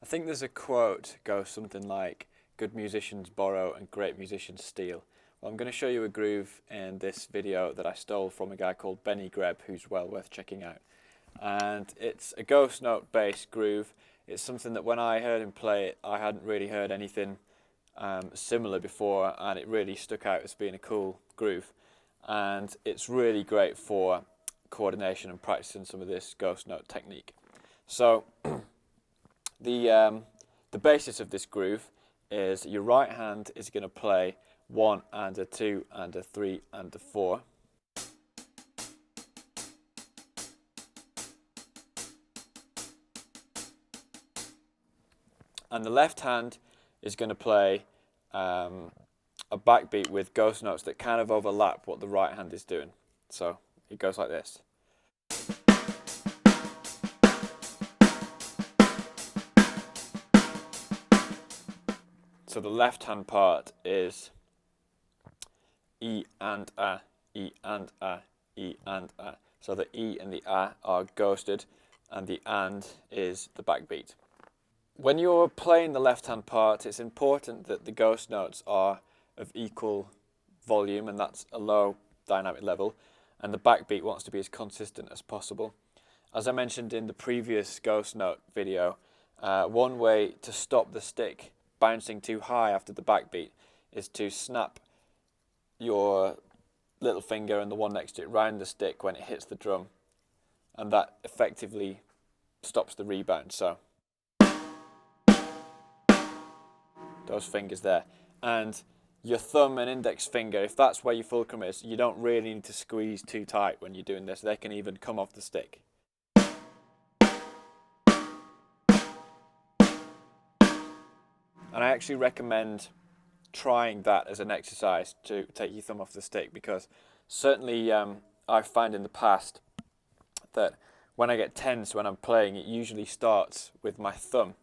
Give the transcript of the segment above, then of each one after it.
I think there's a quote goes something like, "Good musicians borrow and great musicians steal." Well, I'm going to show you a groove in this video that I stole from a guy called Benny Greb, who's well worth checking out. And it's a ghost note based groove. It's something that when I heard him play it, I hadn't really heard anything similar before, and it really stuck out as being a cool groove. And it's really great for coordination and practicing some of this ghost note technique. So the basis of this groove is your right hand is going to play 1 and a 2 and a 3 and a 4. And the left hand is going to play a backbeat with ghost notes that kind of overlap what the right hand is doing. So it goes like this. So the left hand part is E and A, E and A, E and A. So the E and the A are ghosted, and the and is the backbeat. When you're playing the left hand part, it's important that the ghost notes are of equal volume, and that's a low dynamic level, and the backbeat wants to be as consistent as possible. As I mentioned in the previous ghost note video, one way to stop the stick bouncing too high after the backbeat is to snap your little finger and the one next to it round the stick when it hits the drum, and that effectively stops the rebound. So those fingers there, and your thumb and index finger, if that's where your fulcrum is, you don't really need to squeeze too tight when you're doing this. They can even come off the stick. And I actually recommend trying that as an exercise to take your thumb off the stick, because certainly I've found in the past that when I get tense when I'm playing, it usually starts with my thumb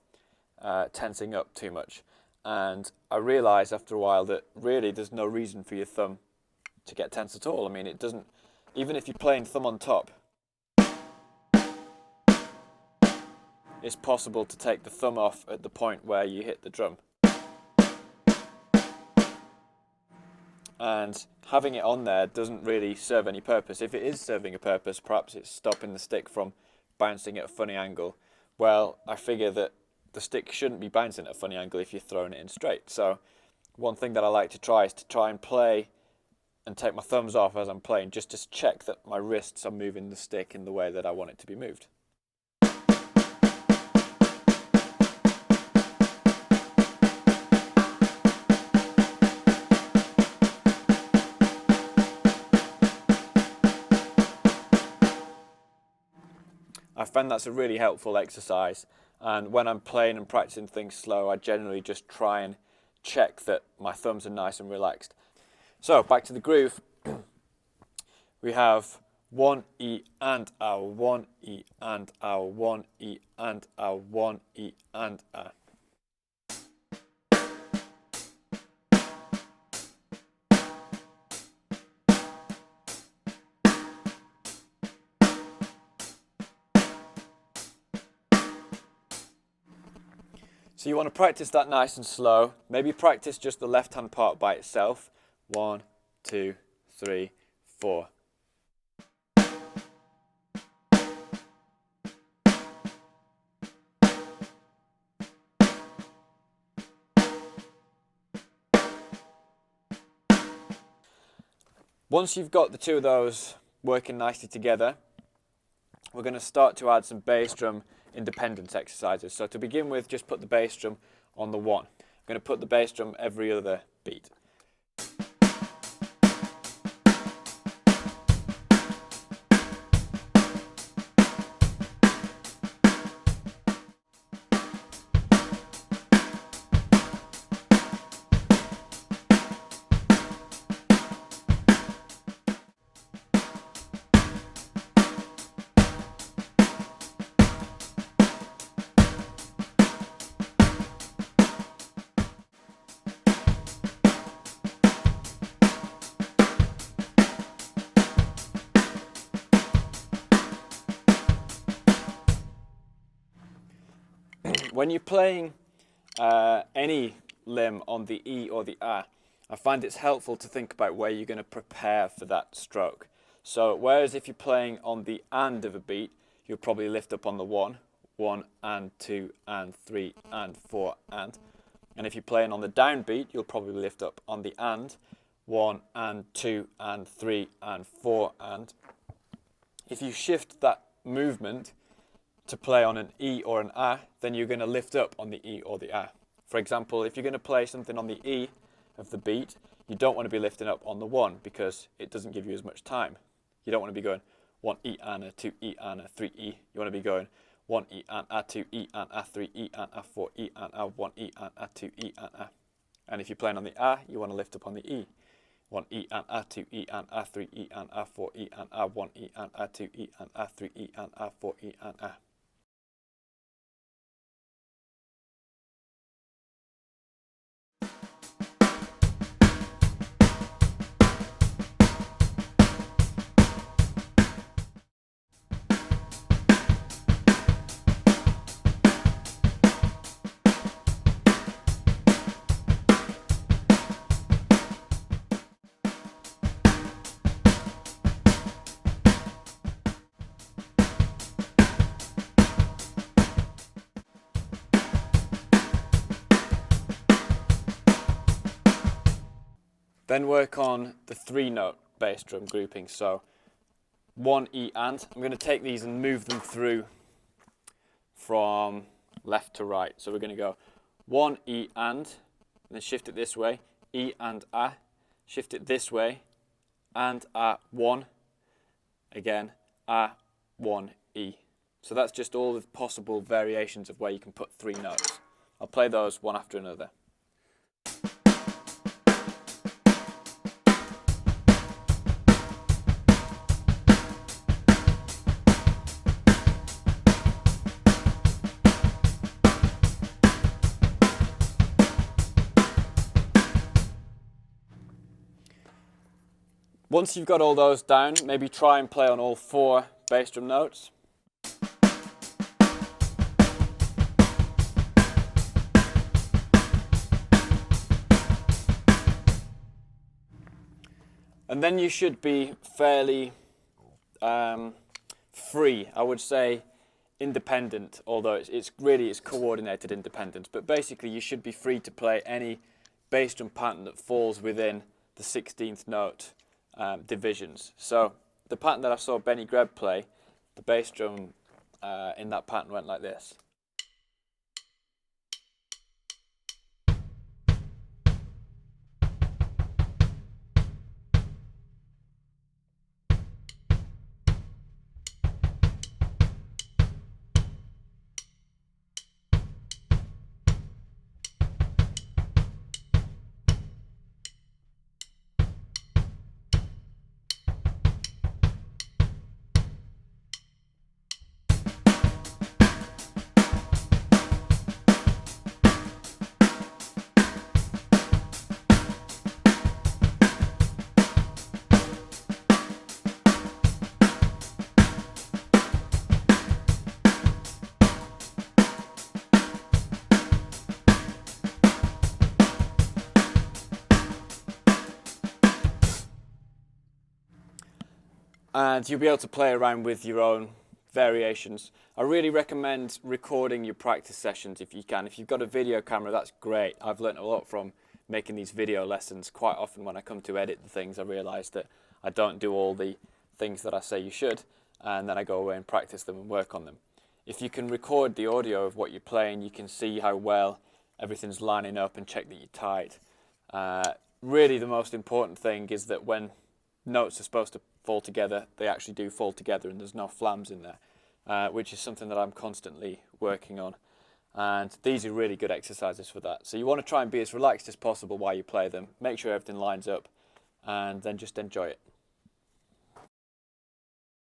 tensing up too much. And I realise after a while that really there's no reason for your thumb to get tense at all. I mean, it doesn't, even if you're playing thumb on top, it's possible to take the thumb off at the point where you hit the drum. And having it on there doesn't really serve any purpose. If it is serving a purpose, perhaps it's stopping the stick from bouncing at a funny angle. Well, I figure that the stick shouldn't be bouncing at a funny angle if you're throwing it in straight. So one thing that I like to try is to try and play and take my thumbs off as I'm playing, just to check that my wrists are moving the stick in the way that I want it to be moved. I find that's a really helpful exercise, and when I'm playing and practicing things slow, I generally just try and check that my thumbs are nice and relaxed. So back to the groove. We have 1 E and A, 1 E and A, 1 E and A, 1 E and A. So you want to practice that nice and slow. Maybe practice just the left hand part by itself. 1, 2, 3, 4. Once you've got the two of those working nicely together, we're going to start to add some bass drum independence exercises. So to begin with, just put the bass drum on the 1. I'm going to put the bass drum every other beat. When you're playing any limb on the E or the A, I find it's helpful to think about where you're going to prepare for that stroke. So whereas if you're playing on the and of a beat, you'll probably lift up on the 1 and 2 and 3 and 4 and. And if you're playing on the downbeat, you'll probably lift up on the and, 1 and 2 and 3 and 4 and. If you shift that movement to play on an E or an A, then you're going to lift up on the E or the A. For example, if you're going to play something on the E of the beat, you don't want to be lifting up on the 1 because it doesn't give you as much time. You don't want to be going 1 E and a, 2 E and a, 3 E. You want to be going 1 E and a, 2 E and a, 3 E and a, 4 E and a, 1 E and a, 2 E and a. And if you're playing on the A, you want to lift up on the E. 1 E and a, 2 E and a, 3 E and a, 4 E and a, 1 E and a, 2 E and a, 3 E and a, 4 E and a. Then work on the 3-note bass drum grouping. So 1 E and. I'm going to take these and move them through from left to right. So we're going to go 1 E and then shift it this way, E and A, shift it this way, and A 1, again, A 1 E. So that's just all the possible variations of where you can put 3 notes. I'll play those one after another. Once you've got all those down, maybe try and play on all 4 bass drum notes. And then you should be fairly free, I would say independent, although it's coordinated independence, but basically you should be free to play any bass drum pattern that falls within the 16th note divisions. So the pattern that I saw Benny Greb play, the bass drum in that pattern went like this. And you'll be able to play around with your own variations. I really recommend recording your practice sessions if you can. If you've got a video camera, that's great. I've learnt a lot from making these video lessons. Quite often when I come to edit the things, I realise that I don't do all the things that I say you should, and then I go away and practice them and work on them. If you can record the audio of what you're playing, you can see how well everything's lining up and check that you're tight. Really the most important thing is that when notes are supposed to fall together, they actually do fall together and there's no flams in there, which is something that I'm constantly working on. And these are really good exercises for that. So you want to try and be as relaxed as possible while you play them, make sure everything lines up, and then just enjoy it.